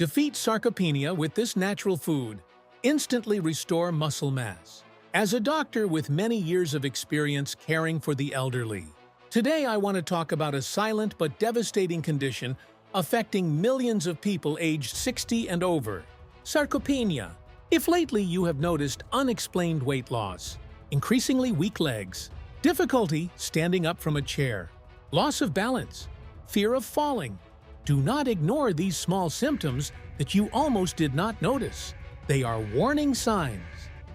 Defeat sarcopenia with this natural food. Instantly restore muscle mass. As a doctor with many years of experience caring for the elderly, today I want to talk about a silent but devastating condition affecting millions of people aged 60 and over. Sarcopenia. If lately you have noticed unexplained weight loss, increasingly weak legs, difficulty standing up from a chair, loss of balance, fear of falling, do not ignore these small symptoms that you almost did not notice. They are warning signs.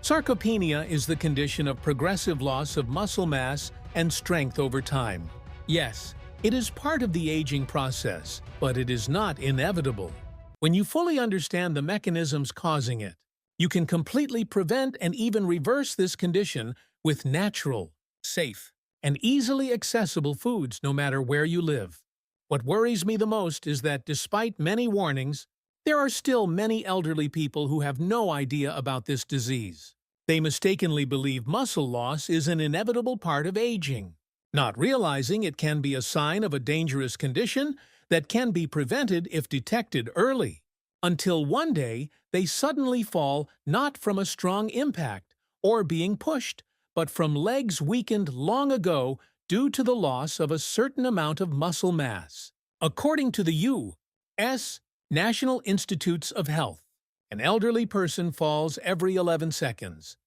Sarcopenia is the condition of progressive loss of muscle mass and strength over time. Yes, it is part of the aging process, but it is not inevitable. When you fully understand the mechanisms causing it, you can completely prevent and even reverse this condition with natural, safe, and easily accessible foods no matter where you live. What worries me the most is that despite many warnings, there are still many elderly people who have no idea about this disease. They mistakenly believe muscle loss is an inevitable part of aging, not realizing it can be a sign of a dangerous condition that can be prevented if detected early. Until one day, they suddenly fall not from a strong impact or being pushed, but from legs weakened long ago due to the loss of a certain amount of muscle mass. According to the U.S. National Institutes of Health, an elderly person falls every 11 seconds.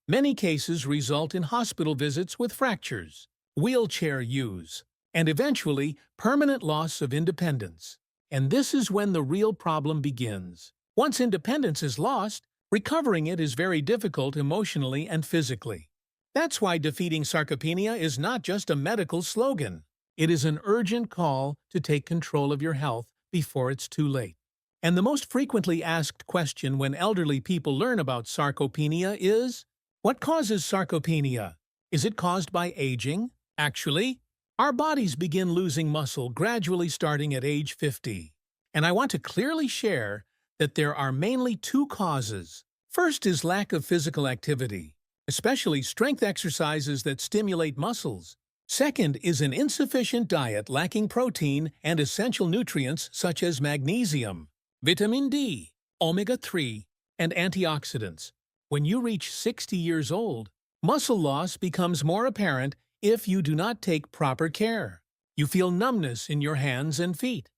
Many cases result in hospital visits with fractures, wheelchair use, and eventually permanent loss of independence. And this is when the real problem begins. Once independence is lost, recovering it is very difficult emotionally and physically. That's why defeating sarcopenia is not just a medical slogan. It is an urgent call to take control of your health before it's too late. And the most frequently asked question when elderly people learn about sarcopenia is, what causes sarcopenia? Is it caused by aging? Actually, our bodies begin losing muscle gradually starting at age 50. And I want to clearly share that there are mainly two causes. First is lack of physical activity, especially strength exercises that stimulate muscles. Second is an insufficient diet lacking protein and essential nutrients such as magnesium, vitamin D, omega-3, and antioxidants. When you reach 60 years old, muscle loss becomes more apparent if you do not take proper care. You feel numbness in your hands and feet.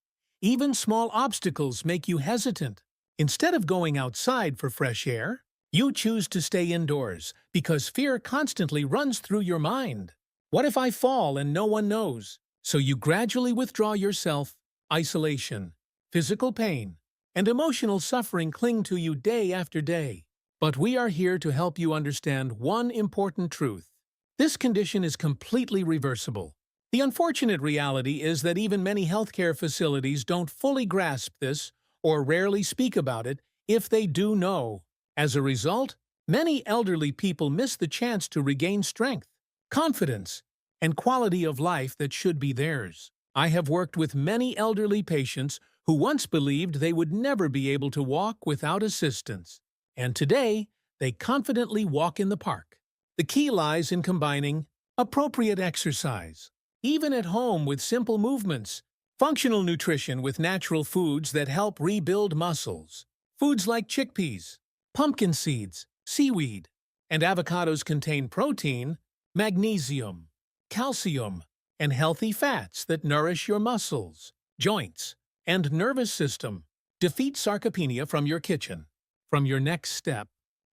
Even small obstacles make you hesitant. Instead of going outside for fresh air, you choose to stay indoors because fear constantly runs through your mind. What if I fall and no one knows? So you gradually withdraw yourself. Isolation, physical pain, and emotional suffering cling to you day after day. But we are here to help you understand one important truth. This condition is completely reversible. The unfortunate reality is that even many healthcare facilities don't fully grasp this or rarely speak about it if they do know. As a result, many elderly people miss the chance to regain strength, confidence, and quality of life that should be theirs. I have worked with many elderly patients who once believed they would never be able to walk without assistance. And today, they confidently walk in the park. The key lies in combining appropriate exercise, even at home with simple movements, functional nutrition with natural foods that help rebuild muscles. Foods like chickpeas, pumpkin seeds, seaweed, and avocados contain protein, magnesium, calcium, and healthy fats that nourish your muscles, joints, and nervous system. Defeat sarcopenia from your kitchen, from your next step,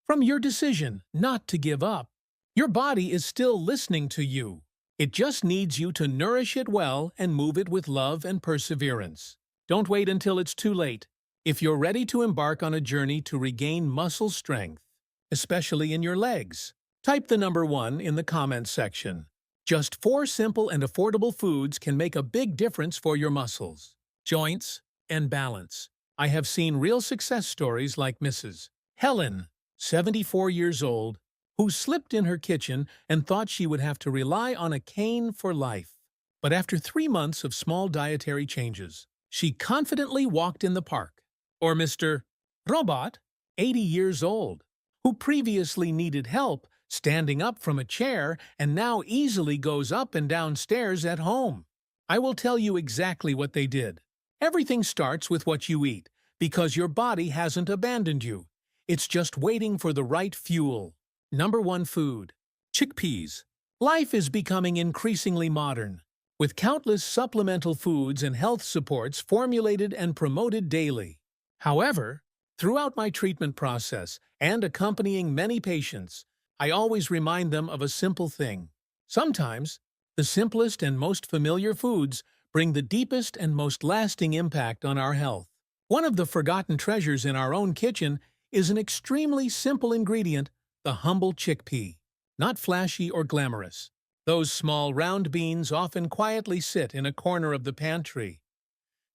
from your decision not to give up. Your body is still listening to you. It just needs you to nourish it well and move it with love and perseverance. Don't wait until it's too late. If you're ready to embark on a journey to regain muscle strength, especially in your legs, type the number 1 in the comments section. Just 4 simple and affordable foods can make a big difference for your muscles, joints, and balance. I have seen real success stories like Mrs. Helen, 74 years old, who slipped in her kitchen and thought she would have to rely on a cane for life. But after 3 months of small dietary changes, she confidently walked in the park. Or Mr. Robot, 80 years old, who previously needed help standing up from a chair and now easily goes up and down stairs at home. I will tell you exactly what they did. Everything starts with what you eat, because your body hasn't abandoned you. It's just waiting for the right fuel. Number 1 food. Chickpeas. Life is becoming increasingly modern, with countless supplemental foods and health supports formulated and promoted daily. However, throughout my treatment process and accompanying many patients, I always remind them of a simple thing. Sometimes, the simplest and most familiar foods bring the deepest and most lasting impact on our health. One of the forgotten treasures in our own kitchen is an extremely simple ingredient, the humble chickpea. Not flashy or glamorous. Those small round beans often quietly sit in a corner of the pantry.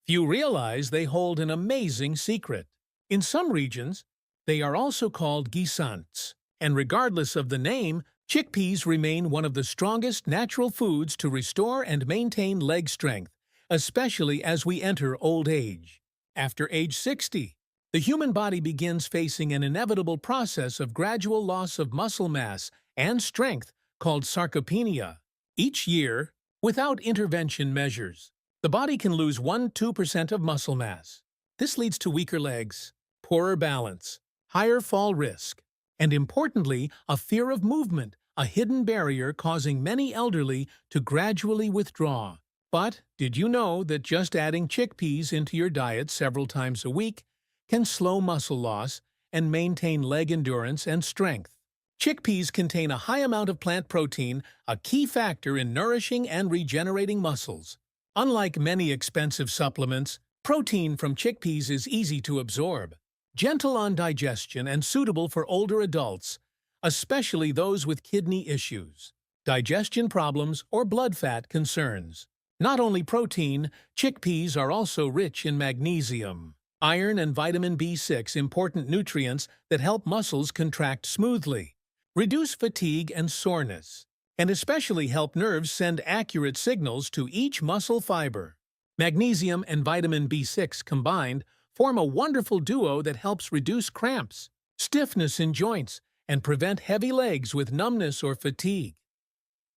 Few realize they hold an amazing secret. In some regions, they are also called guisants, and regardless of the name, chickpeas remain one of the strongest natural foods to restore and maintain leg strength, especially as we enter old age. After age 60, the human body begins facing an inevitable process of gradual loss of muscle mass and strength called sarcopenia. Each year, without intervention measures, the body can lose 1–2% of muscle mass. This leads to weaker legs, poorer balance, higher fall risk, and importantly, a fear of movement, a hidden barrier causing many elderly to gradually withdraw. But did you know that just adding chickpeas into your diet several times a week can slow muscle loss and maintain leg endurance and strength? Chickpeas contain a high amount of plant protein, a key factor in nourishing and regenerating muscles. Unlike many expensive supplements, protein from chickpeas is easy to absorb, gentle on digestion, and suitable for older adults, especially those with kidney issues, digestion problems, or blood fat concerns. Not only protein, chickpeas are also rich in magnesium, iron, and vitamin B6, important nutrients that help muscles contract smoothly, reduce fatigue and soreness, and especially help nerves send accurate signals to each muscle fiber. Magnesium and vitamin B6 combined form a wonderful duo that helps reduce cramps, stiffness in joints, and prevent heavy legs with numbness or fatigue.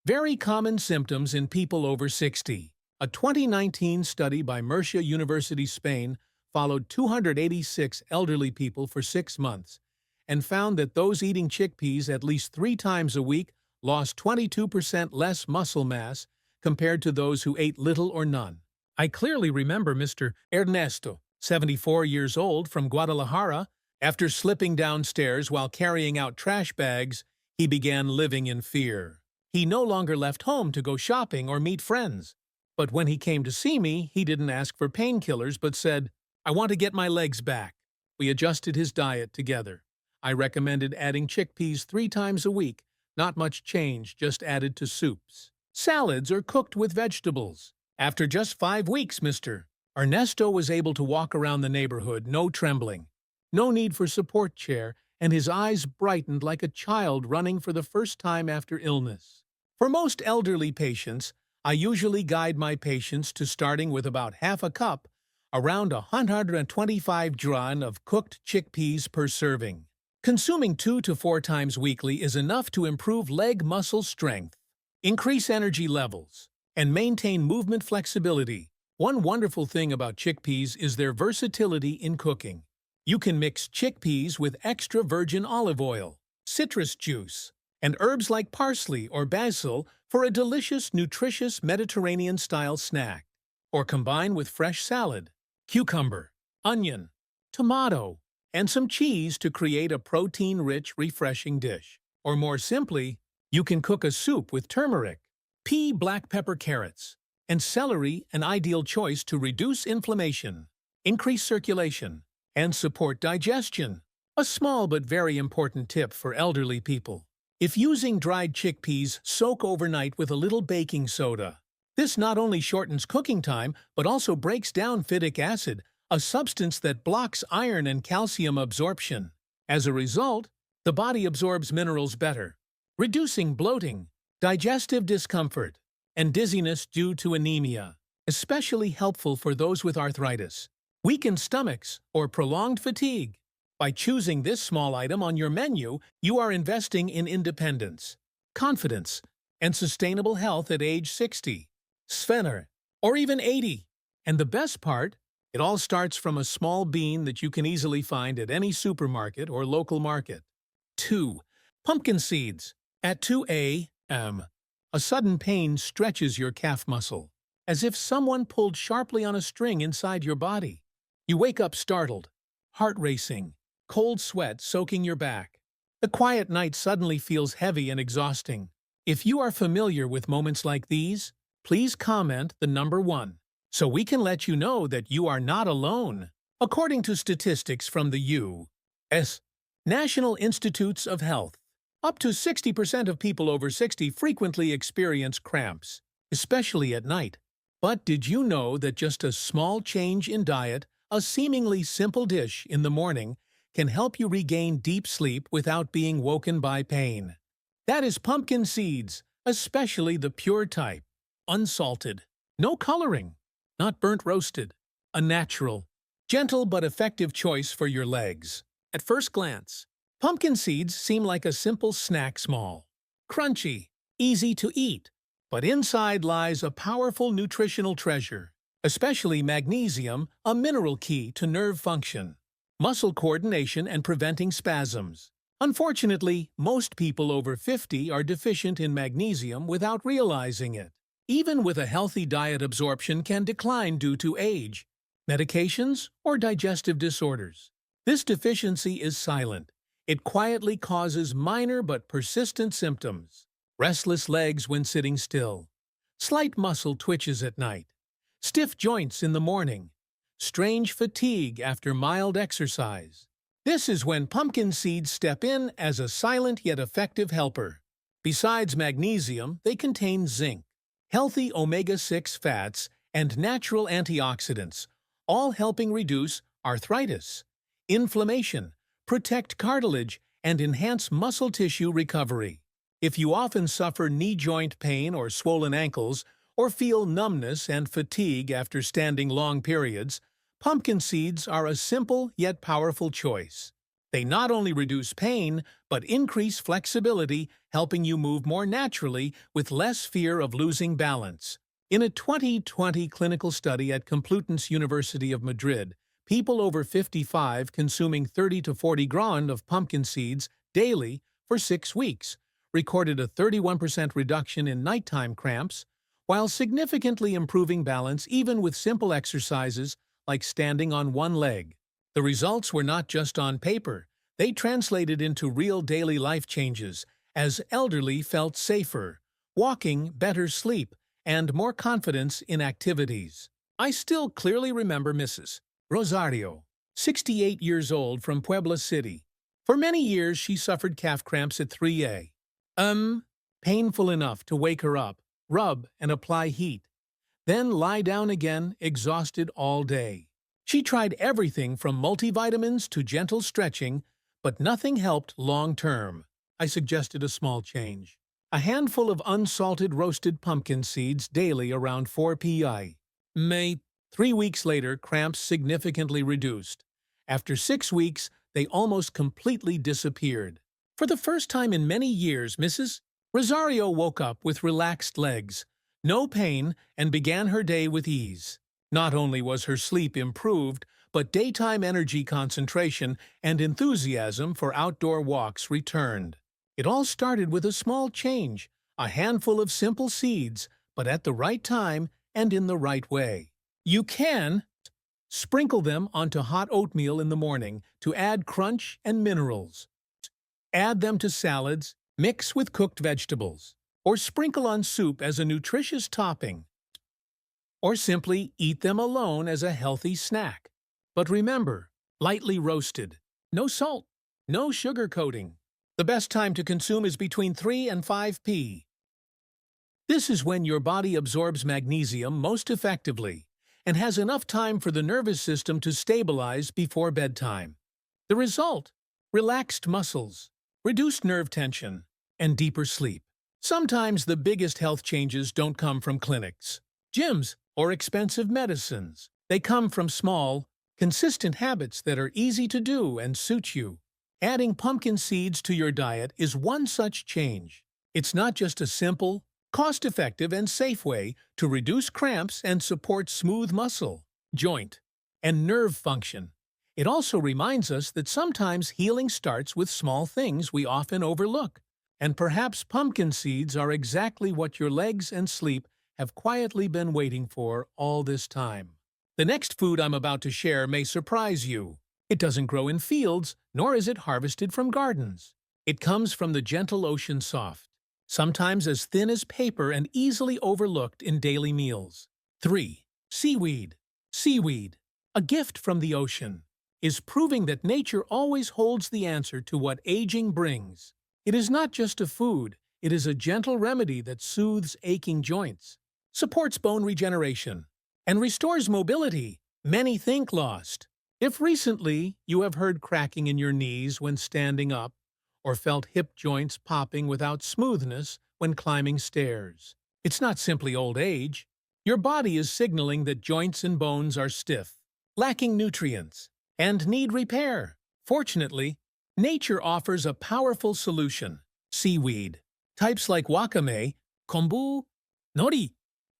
Very common symptoms in people over 60. A 2019 study by Murcia University, Spain, followed 286 elderly people for 6 months and found that those eating chickpeas at least 3 times a week lost 22% less muscle mass compared to those who ate little or none. I clearly remember Mr. Ernesto, 74 years old, from Guadalajara. After slipping downstairs while carrying out trash bags, he began living in fear. He no longer left home to go shopping or meet friends. But when he came to see me, he didn't ask for painkillers but said, "I want to get my legs back." We adjusted his diet together. I recommended adding chickpeas 3 times a week. Not much change, just added to soups, salads, or cooked with vegetables. After just 5 weeks, Mr. Ernesto was able to walk around the neighborhood, no trembling, no need for support chair, and his eyes brightened like a child running for the first time after illness. For most elderly patients, I usually guide my patients to starting with about half a cup, around 125 grams of cooked chickpeas per serving. Consuming 2 to 4 times weekly is enough to improve leg muscle strength, increase energy levels, and maintain movement flexibility. One wonderful thing about chickpeas is their versatility in cooking. You can mix chickpeas with extra virgin olive oil, citrus juice, and herbs like parsley or basil for a delicious, nutritious Mediterranean-style snack. Or combine with fresh salad, cucumber, onion, tomato, and some cheese to create a protein-rich, refreshing dish. Or more simply, you can cook a soup with turmeric, pea, black pepper, carrots, and celery, an ideal choice to reduce inflammation, increase circulation, and support digestion. A small but very important tip for elderly people. If using dried chickpeas, soak overnight with a little baking soda. This not only shortens cooking time, but also breaks down phytic acid, a substance that blocks iron and calcium absorption. As a result, the body absorbs minerals better, reducing bloating, digestive discomfort, and dizziness due to anemia, especially helpful for those with arthritis, weakened stomachs, or prolonged fatigue. By choosing this small item on your menu, you are investing in independence, confidence, and sustainable health at age 60, 70, or even 80. And the best part, It all starts from a small bean that you can easily find at any supermarket or local market. 2. Pumpkin seeds. At 2 a.m., a sudden pain stretches your calf muscle, as if someone pulled sharply on a string inside your body. You wake up startled, heart racing, cold sweat soaking your back. The quiet night suddenly feels heavy and exhausting. If you are familiar with moments like these, please comment the number 1, so we can let you know that you are not alone. According to statistics from the U.S. National Institutes of Health, up to 60% of people over 60 frequently experience cramps, especially at night. But did you know that just a small change in diet, a seemingly simple dish in the morning, can help you regain deep sleep without being woken by pain? That is pumpkin seeds, especially the pure type, unsalted, no coloring, not burnt roasted, a natural, gentle but effective choice for your legs. At first glance, pumpkin seeds seem like a simple snack, small, crunchy, easy to eat, but inside lies a powerful nutritional treasure, especially magnesium, a mineral key to nerve function, muscle coordination, and preventing spasms. Unfortunately, most people over 50 are deficient in magnesium without realizing it. Even with a healthy diet, absorption can decline due to age, medications, or digestive disorders. This deficiency is silent. It quietly causes minor but persistent symptoms: restless legs when sitting still, slight muscle twitches at night, stiff joints in the morning, strange fatigue after mild exercise. This is when pumpkin seeds step in as a silent yet effective helper. Besides magnesium, they contain zinc, healthy omega-6 fats, and natural antioxidants, all helping reduce arthritis, inflammation, protect cartilage, and enhance muscle tissue recovery. If you often suffer knee joint pain or swollen ankles, or feel numbness and fatigue after standing long periods, pumpkin seeds are a simple yet powerful choice. They not only reduce pain, but increase flexibility, helping you move more naturally with less fear of losing balance. In a 2020 clinical study at Complutense University of Madrid, people over 55 consuming 30 to 40 grams of pumpkin seeds daily for 6 weeks recorded a 31% reduction in nighttime cramps, while significantly improving balance even with simple exercises like standing on one leg. The results were not just on paper, they translated into real daily life changes, as elderly felt safer, walking, better sleep, and more confidence in activities. I still clearly remember Mrs. Rosario, 68 years old, from Puebla City. For many years she suffered calf cramps at 3 a.m., painful enough to wake her up, rub and apply heat, then lie down again, exhausted all day. She tried everything from multivitamins to gentle stretching, but nothing helped long-term. I suggested a small change: a handful of unsalted roasted pumpkin seeds daily around 4 p.m. 3 weeks later, cramps significantly reduced. After 6 weeks, they almost completely disappeared. For the first time in many years, Mrs. Rosario woke up with relaxed legs, no pain, and began her day with ease. Not only was her sleep improved, but daytime energy, concentration, and enthusiasm for outdoor walks returned. It all started with a small change, a handful of simple seeds, but at the right time and in the right way. You can sprinkle them onto hot oatmeal in the morning to add crunch and minerals. Add them to salads, mix with cooked vegetables, or sprinkle on soup as a nutritious topping. Or simply eat them alone as a healthy snack. But remember, lightly roasted, no salt, no sugar coating. The best time to consume is between 3 and 5 p.m. This is when your body absorbs magnesium most effectively and has enough time for the nervous system to stabilize before bedtime. The result: relaxed muscles, reduced nerve tension, and deeper sleep. Sometimes the biggest health changes don't come from clinics, gyms, or expensive medicines. They come from small, consistent habits that are easy to do and suit you. Adding pumpkin seeds to your diet is one such change. It's not just a simple, cost-effective, and safe way to reduce cramps and support smooth muscle, joint, and nerve function. It also reminds us that sometimes healing starts with small things we often overlook. And perhaps pumpkin seeds are exactly what your legs and sleep have quietly been waiting for all this time. The next food I'm about to share may surprise you. It doesn't grow in fields, nor is it harvested from gardens. It comes from the gentle ocean soft, sometimes as thin as paper and easily overlooked in daily meals. 3. Seaweed. Seaweed, a gift from the ocean, is proving that nature always holds the answer to what aging brings. It is not just a food, it is a gentle remedy that soothes aching joints, supports bone regeneration, and restores mobility many think lost. If recently you have heard cracking in your knees when standing up, or felt hip joints popping without smoothness when climbing stairs, it's not simply old age. Your body is signaling that joints and bones are stiff, lacking nutrients, and need repair. Fortunately, nature offers a powerful solution: seaweed. Types like wakame, kombu, nori,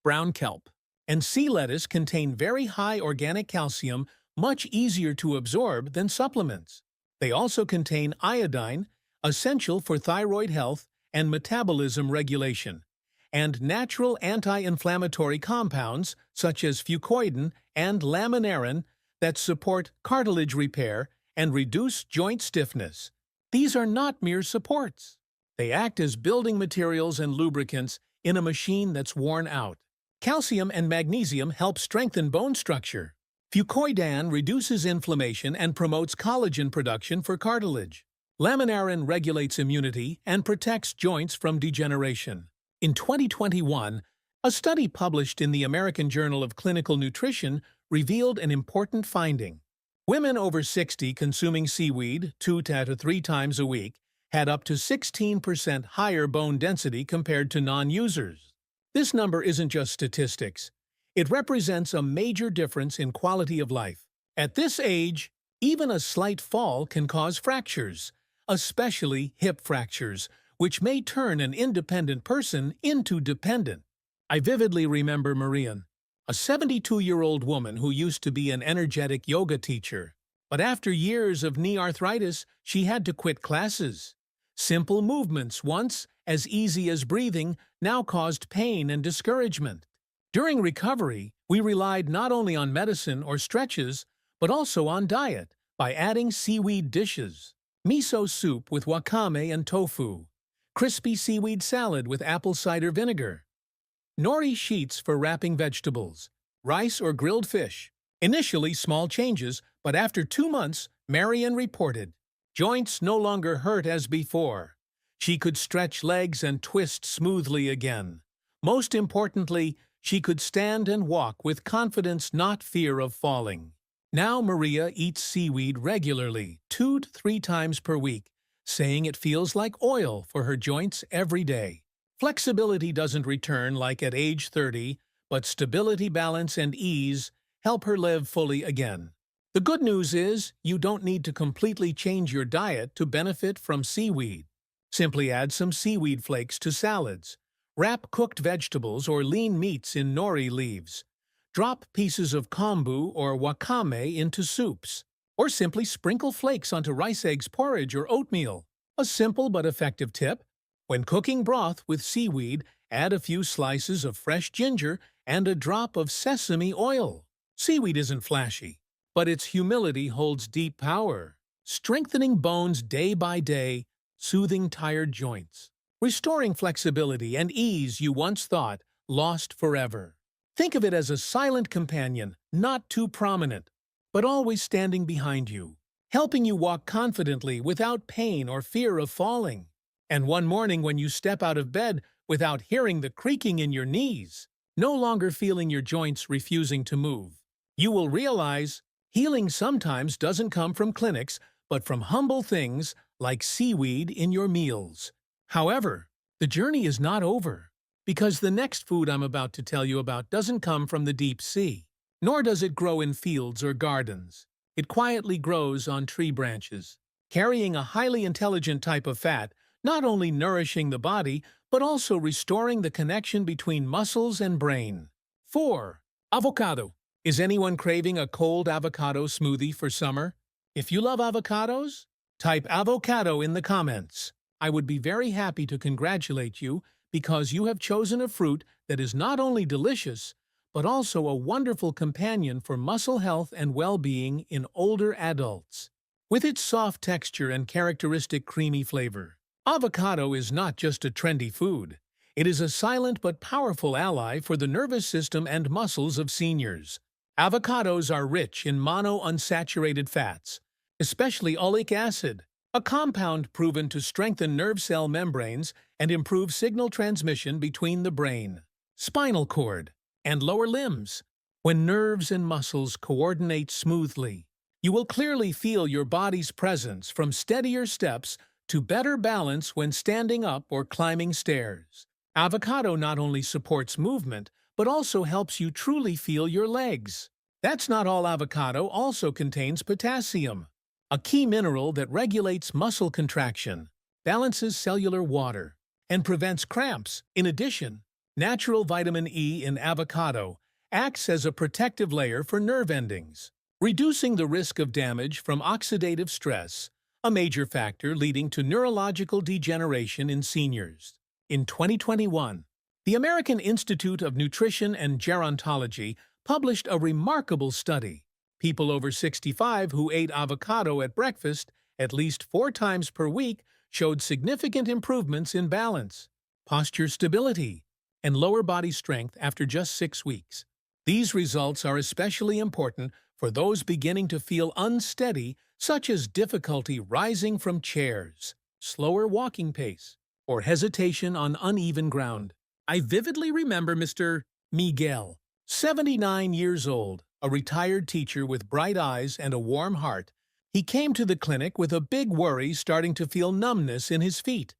brown kelp, and sea lettuce contain very high organic calcium, much easier to absorb than supplements. They also contain iodine, essential for thyroid health and metabolism regulation, and natural anti-inflammatory compounds such as fucoidan and laminarin that support cartilage repair and reduce joint stiffness. These are not mere supports. They act as building materials and lubricants in a machine that's worn out. Calcium and magnesium help strengthen bone structure. Fucoidan reduces inflammation and promotes collagen production for cartilage. Laminarin regulates immunity and protects joints from degeneration. In 2021, a study published in the American Journal of Clinical Nutrition revealed an important finding. Women over 60 consuming seaweed 2 to 3 times a week had up to 16% higher bone density compared to non-users. This number isn't just statistics. It represents a major difference in quality of life. At this age, even a slight fall can cause fractures, especially hip fractures, which may turn an independent person into dependent. I vividly remember Marian, a 72-year-old woman who used to be an energetic yoga teacher. But after years of knee arthritis, she had to quit classes. Simple movements, once as easy as breathing, now caused pain and discouragement. During recovery, we relied not only on medicine or stretches, but also on diet by adding seaweed dishes. Miso soup with wakame and tofu, crispy seaweed salad with apple cider vinegar, nori sheets for wrapping vegetables, rice or grilled fish. Initially small changes, but after 2 months, Marian reported, joints no longer hurt as before. She could stretch legs and twist smoothly again. Most importantly, she could stand and walk with confidence, not fear of falling. Now Maria eats seaweed regularly, 2 to 3 times per week, saying it feels like oil for her joints every day. Flexibility doesn't return like at age 30, but stability, balance, and ease help her live fully again. The good news is you don't need to completely change your diet to benefit from seaweed. Simply add some seaweed flakes to salads. Wrap cooked vegetables or lean meats in nori leaves. Drop pieces of kombu or wakame into soups. Or simply sprinkle flakes onto rice eggs porridge or oatmeal. A simple but effective tip: when cooking broth with seaweed, add a few slices of fresh ginger and a drop of sesame oil. Seaweed isn't flashy, but its humility holds deep power, strengthening bones day by day, soothing tired joints, restoring flexibility and ease you once thought lost forever. Think of it as a silent companion, not too prominent, but always standing behind you, helping you walk confidently without pain or fear of falling. And one morning when you step out of bed without hearing the creaking in your knees, no longer feeling your joints refusing to move, you will realize healing sometimes doesn't come from clinics, but from humble things like seaweed in your meals. However, the journey is not over, because the next food I'm about to tell you about doesn't come from the deep sea, nor does it grow in fields or gardens. It quietly grows on tree branches, carrying a highly intelligent type of fat, not only nourishing the body, but also restoring the connection between muscles and brain. 4. Avocado. Is anyone craving a cold avocado smoothie for summer? If you love avocados, type avocado in the comments. I would be very happy to congratulate you because you have chosen a fruit that is not only delicious, but also a wonderful companion for muscle health and well-being in older adults. With its soft texture and characteristic creamy flavor, avocado is not just a trendy food. It is a silent but powerful ally for the nervous system and muscles of seniors. Avocados are rich in monounsaturated fats, especially oleic acid, a compound proven to strengthen nerve cell membranes and improve signal transmission between the brain, spinal cord, and lower limbs. When nerves and muscles coordinate smoothly, you will clearly feel your body's presence from steadier steps to better balance when standing up or climbing stairs. Avocado not only supports movement, but also helps you truly feel your legs. That's not all. Avocado also contains potassium, a key mineral that regulates muscle contraction, balances cellular water, and prevents cramps. In addition, natural vitamin E in avocado acts as a protective layer for nerve endings, reducing the risk of damage from oxidative stress, a major factor leading to neurological degeneration in seniors. In 2021, the American Institute of Nutrition and Gerontology published a remarkable study. People over 65 who ate avocado at breakfast at least 4 times per week showed significant improvements in balance, posture stability, and lower body strength after just 6 weeks. These results are especially important for those beginning to feel unsteady, such as difficulty rising from chairs, slower walking pace, or hesitation on uneven ground. I vividly remember Mr. Miguel, 79 years old, a retired teacher with bright eyes and a warm heart. He came to the clinic with a big worry, starting to feel numbness in his feet.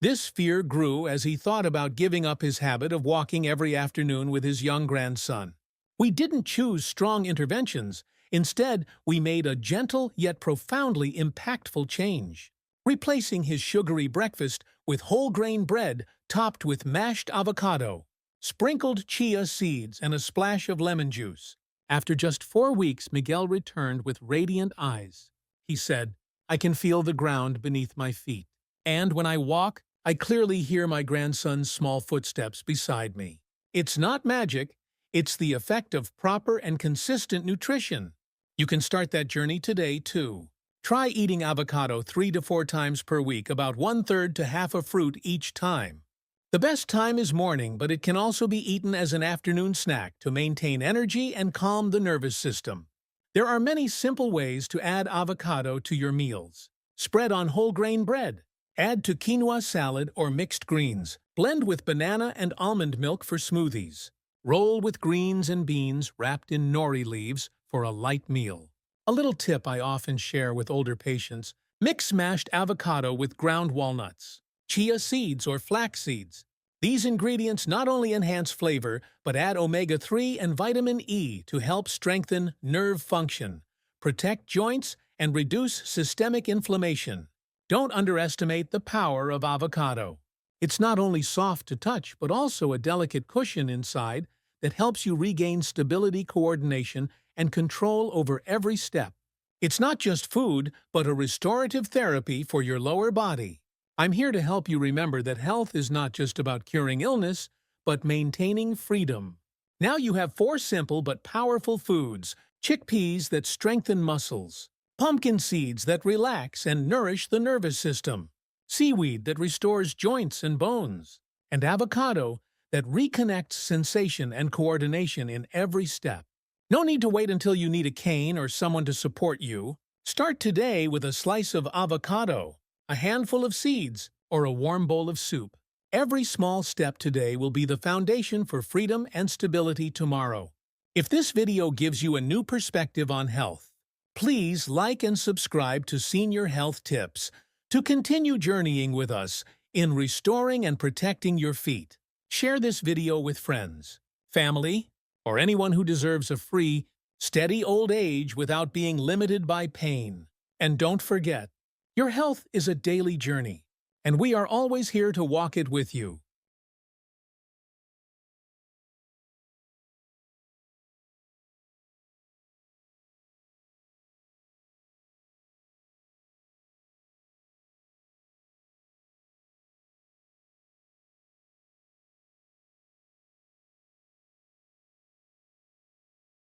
This fear grew as he thought about giving up his habit of walking every afternoon with his young grandson. We didn't choose strong interventions. Instead, we made a gentle yet profoundly impactful change, replacing his sugary breakfast with whole grain bread topped with mashed avocado, sprinkled chia seeds, and a splash of lemon juice. After just 4 weeks, Miguel returned with radiant eyes. He said, "I can feel the ground beneath my feet. And when I walk, I clearly hear my grandson's small footsteps beside me." It's not magic, it's the effect of proper and consistent nutrition. You can start that journey today, too. Try eating avocado 3 to 4 times per week, about 1/3 to half a fruit each time. The best time is morning, but it can also be eaten as an afternoon snack to maintain energy and calm the nervous system. There are many simple ways to add avocado to your meals. Spread on whole grain bread. Add to quinoa salad or mixed greens. Blend with banana and almond milk for smoothies. Roll with greens and beans wrapped in nori leaves for a light meal. A little tip I often share with older patients: mix mashed avocado with ground walnuts, chia seeds, or flax seeds. These ingredients not only enhance flavor, but add omega-3 and vitamin E to help strengthen nerve function, protect joints, and reduce systemic inflammation. Don't underestimate the power of avocado. It's not only soft to touch, but also a delicate cushion inside that helps you regain stability, coordination, and control over every step. It's not just food, but a restorative therapy for your lower body. I'm here to help you remember that health is not just about curing illness, but maintaining freedom. Now you have 4 simple but powerful foods: chickpeas that strengthen muscles, pumpkin seeds that relax and nourish the nervous system, seaweed that restores joints and bones, and avocado that reconnects sensation and coordination in every step. No need to wait until you need a cane or someone to support you. Start today with a slice of avocado, a handful of seeds, or a warm bowl of soup. Every small step today will be the foundation for freedom and stability tomorrow. If this video gives you a new perspective on health, please like and subscribe to Senior Health Tips to continue journeying with us in restoring and protecting your feet. Share this video with friends, family, or anyone who deserves a free, steady old age without being limited by pain. And don't forget, your health is a daily journey, and we are always here to walk it with you.